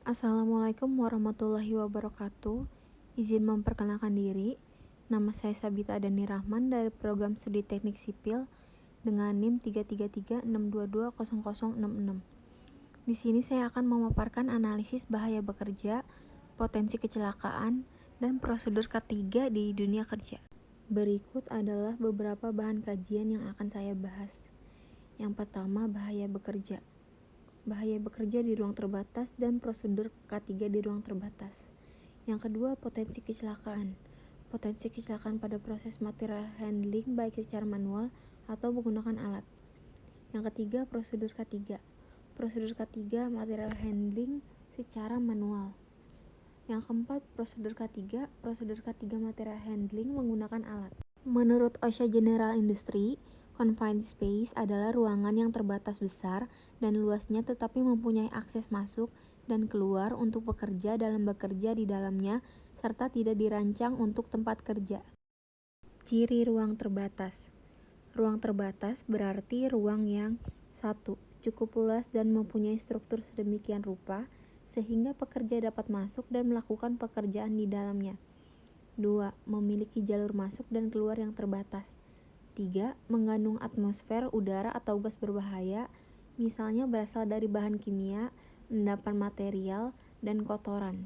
Assalamualaikum warahmatullahi wabarakatuh. Izin memperkenalkan diri. Nama saya Sabita Adani Rahman dari Program Studi Teknik Sipil dengan NIM 33362200066. Di sini saya akan memaparkan analisis bahaya bekerja, potensi kecelakaan, dan prosedur K3 di dunia kerja. Berikut adalah beberapa bahan kajian yang akan saya bahas. Yang pertama, bahaya bekerja. Bahaya bekerja di ruang terbatas dan prosedur K3 di ruang terbatas. Yang kedua, potensi kecelakaan. Potensi kecelakaan pada proses material handling baik secara manual atau menggunakan alat. Yang ketiga, prosedur K3. Prosedur K3 material handling secara manual. Yang keempat, prosedur K3. Prosedur K3 material handling menggunakan alat. Menurut OSHA General Industry, confined space adalah ruangan yang terbatas besar dan luasnya tetapi mempunyai akses masuk dan keluar untuk pekerja dalam bekerja di dalamnya serta tidak dirancang untuk tempat kerja. Ciri ruang terbatas. Ruang terbatas berarti ruang yang 1. Cukup luas dan mempunyai struktur sedemikian rupa sehingga pekerja dapat masuk dan melakukan pekerjaan di dalamnya. 2. Memiliki jalur masuk dan keluar yang terbatas. 3. Mengandung atmosfer, udara atau gas berbahaya, misalnya berasal dari bahan kimia, endapan material, dan kotoran.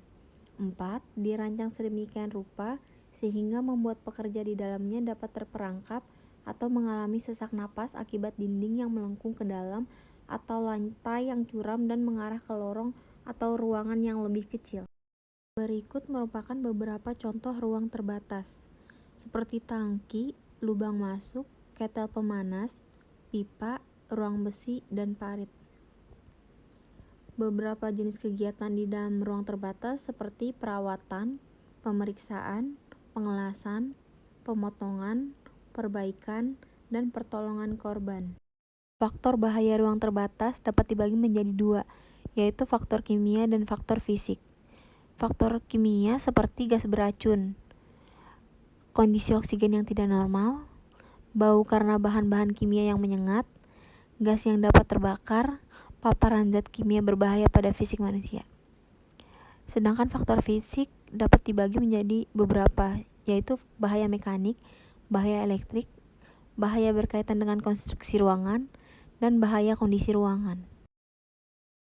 4. Dirancang sedemikian rupa sehingga membuat pekerja di dalamnya dapat terperangkap atau mengalami sesak napas akibat dinding yang melengkung ke dalam atau lantai yang curam dan mengarah ke lorong atau ruangan yang lebih kecil. Berikut merupakan beberapa contoh ruang terbatas, seperti tangki, lubang masuk, ketel pemanas, pipa, ruang besi, dan parit. Beberapa jenis kegiatan di dalam ruang terbatas seperti perawatan, pemeriksaan, pengelasan, pemotongan, perbaikan, dan pertolongan korban. Faktor bahaya ruang terbatas dapat dibagi menjadi dua, yaitu faktor kimia dan faktor fisik. Faktor kimia seperti gas beracun, kondisi oksigen yang tidak normal, bau karena bahan-bahan kimia yang menyengat, gas yang dapat terbakar, paparan zat kimia berbahaya pada fisik manusia. Sedangkan faktor fisik dapat dibagi menjadi beberapa, yaitu bahaya mekanik, bahaya elektrik, bahaya berkaitan dengan konstruksi ruangan, dan bahaya kondisi ruangan.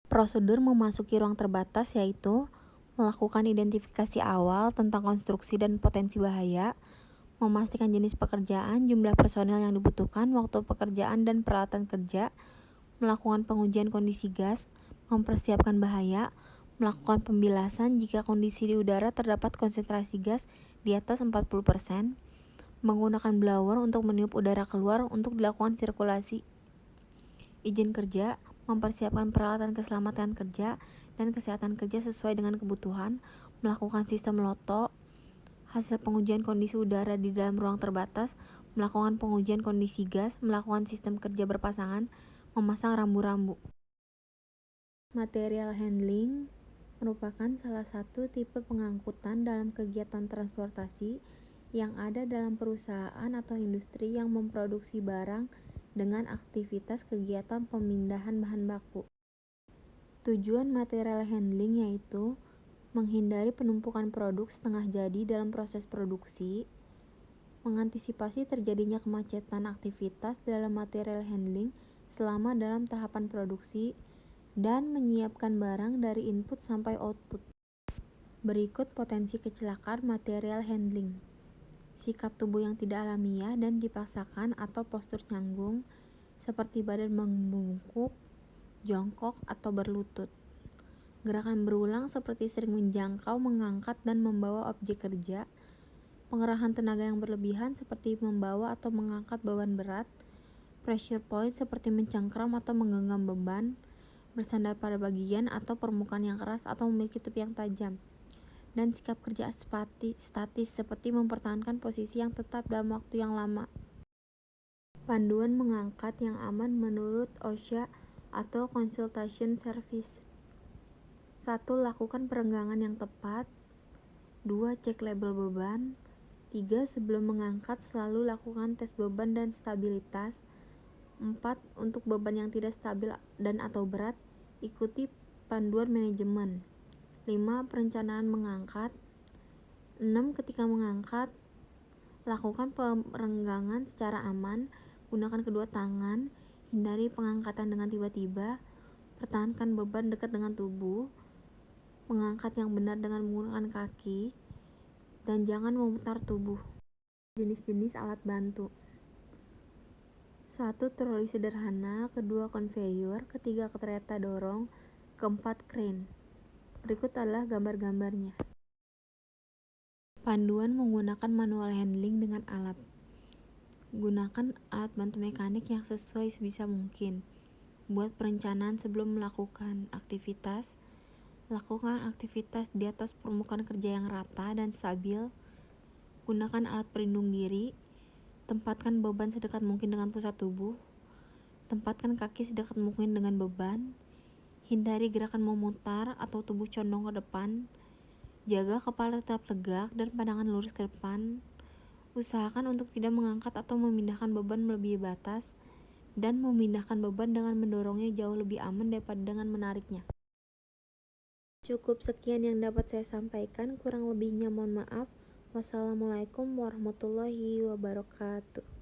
Prosedur memasuki ruang terbatas yaitu melakukan identifikasi awal tentang konstruksi dan potensi bahaya, memastikan jenis pekerjaan, jumlah personel yang dibutuhkan, waktu pekerjaan dan peralatan kerja, melakukan pengujian kondisi gas, mempersiapkan bahaya, melakukan pembilasan jika kondisi di udara terdapat konsentrasi gas di atas 40%, menggunakan blower untuk meniup udara keluar untuk dilakukan sirkulasi, izin kerja, mempersiapkan peralatan keselamatan kerja dan kesehatan kerja sesuai dengan kebutuhan, melakukan sistem loto, hasil pengujian kondisi udara di dalam ruang terbatas, melakukan pengujian kondisi gas, melakukan sistem kerja berpasangan, memasang rambu-rambu. Material handling merupakan salah satu tipe pengangkutan dalam kegiatan transportasi yang ada dalam perusahaan atau industri yang memproduksi barang dengan aktivitas kegiatan pemindahan bahan baku. Tujuan material handling yaitu menghindari penumpukan produk setengah jadi dalam proses produksi, mengantisipasi terjadinya kemacetan aktivitas dalam material handling selama dalam tahapan produksi, dan menyiapkan barang dari input sampai output. Berikut potensi kecelakaan material handling. Sikap tubuh yang tidak alamiah dan dipaksakan atau postur canggung, seperti badan membungkuk, jongkok, atau berlutut. Gerakan berulang seperti sering menjangkau, mengangkat, dan membawa objek kerja. Pengerahan tenaga yang berlebihan seperti membawa atau mengangkat beban berat. Pressure point seperti mencengkram atau menggenggam beban. Bersandar pada bagian atau permukaan yang keras atau memiliki tepi yang tajam. Dan sikap kerja statis seperti mempertahankan posisi yang tetap dalam waktu yang lama. Panduan mengangkat yang aman menurut OSHA atau Consultation Service. 1. Lakukan perenggangan yang tepat. 2. Cek label beban. 3. Sebelum mengangkat selalu lakukan tes beban dan stabilitas. 4. Untuk beban yang tidak stabil dan atau berat, ikuti panduan manajemen. 5. Perencanaan mengangkat. 6. Ketika mengangkat, lakukan perenggangan secara aman, gunakan kedua tangan, hindari pengangkatan dengan tiba-tiba, pertahankan beban dekat dengan tubuh, mengangkat yang benar dengan menggunakan kaki, dan jangan memutar tubuh. Jenis-jenis alat bantu. 1. Troli sederhana. 2. Conveyor. 3. Kereta dorong. 4. Crane. Berikut adalah gambar-gambarnya. Panduan menggunakan manual handling dengan alat. Gunakan alat bantu mekanik yang sesuai sebisa mungkin. Buat perencanaan sebelum melakukan aktivitas. Lakukan aktivitas di atas permukaan kerja yang rata dan stabil. Gunakan alat pelindung diri. Tempatkan beban sedekat mungkin dengan pusat tubuh. Tempatkan kaki sedekat mungkin dengan beban. Hindari gerakan memutar atau tubuh condong ke depan. Jaga kepala tetap tegak dan pandangan lurus ke depan. Usahakan untuk tidak mengangkat atau memindahkan beban melebihi batas, dan memindahkan beban dengan mendorongnya jauh lebih aman daripada dengan menariknya. Cukup sekian yang dapat saya sampaikan, kurang lebihnya mohon maaf. Wassalamualaikum warahmatullahi wabarakatuh.